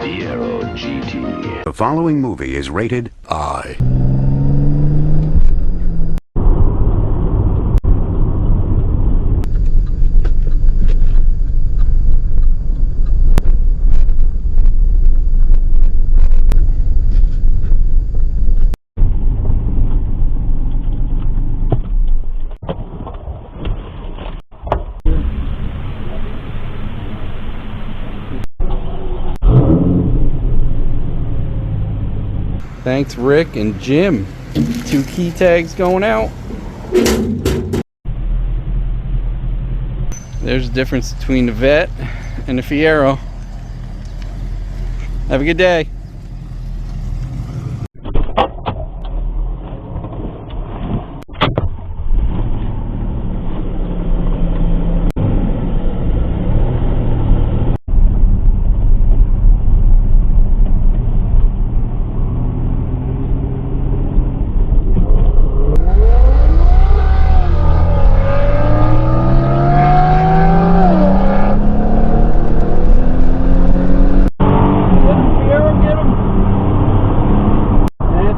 Fiero GT. The following movie is rated I. Thanks, Rick and Jim. 2 key tags going out. There's a difference between the Vet and the Fiero. Have a good day.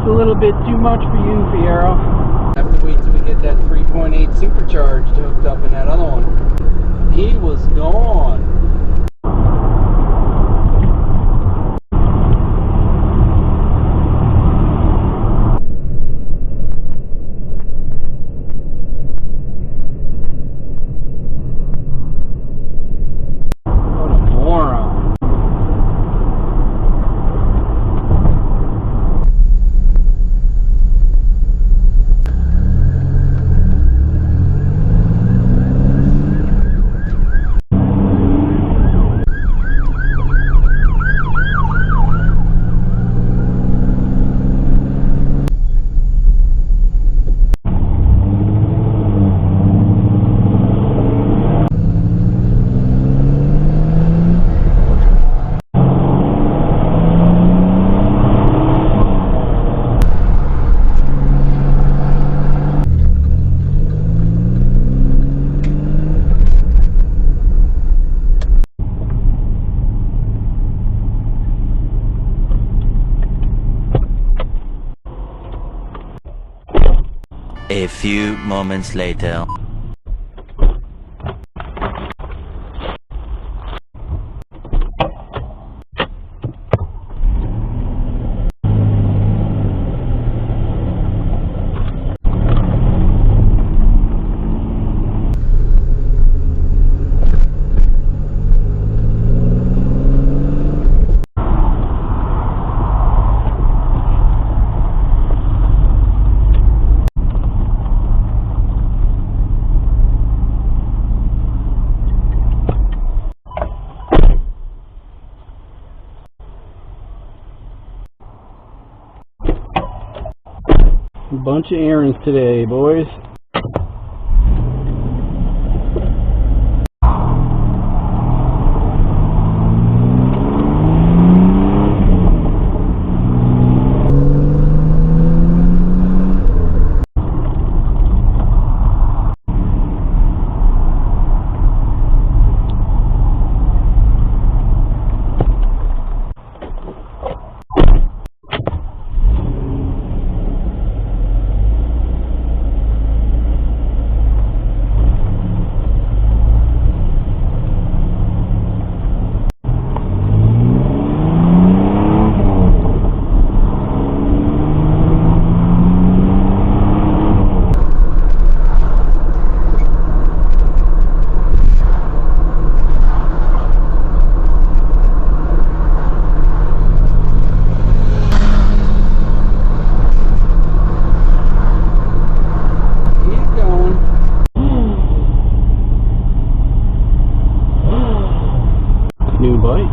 A little bit too much for you, Fiero. Have to wait till we get that 3.8 supercharged hooked up in that other one. He was gone. What a moron. A few moments later. A bunch of errands today, boys. New bike.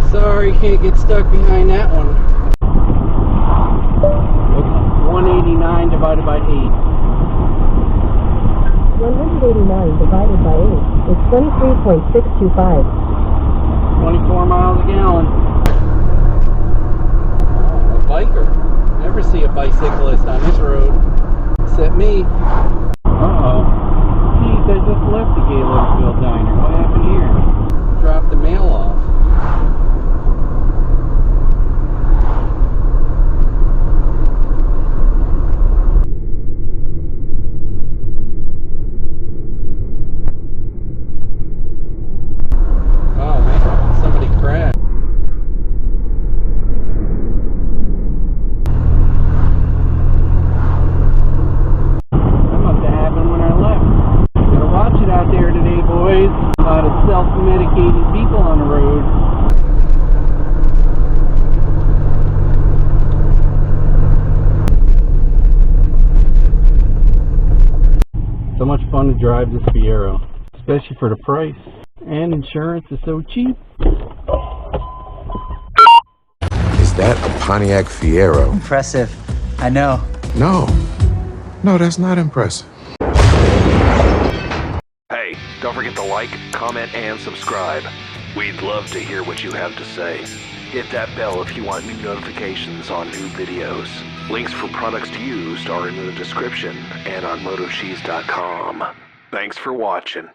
Sorry, can't get stuck behind that one. 189 divided by 8. 189 divided by 8 is 23.625. 24 miles a gallon. Oh, a biker. Never see a bicyclist on this road. Except me. Uh-oh. Geez, I just left the Gaylordsville diner. What happened here? Dropped the mail off. Oh man, somebody crashed. That must have happened when I left. Gotta watch it out there today, boys. A lot of self-medicated people on the road. So much fun to drive this Fiero, especially for the price. And insurance is so cheap. Is that a Pontiac Fiero? Impressive. I know. No, that's not impressive. Hey, don't forget to like, comment, and subscribe. We'd love to hear what you have to say. Hit that bell if you want new notifications on new videos. Links for products used are in the description and on MotoCheez.com. Thanks for watching.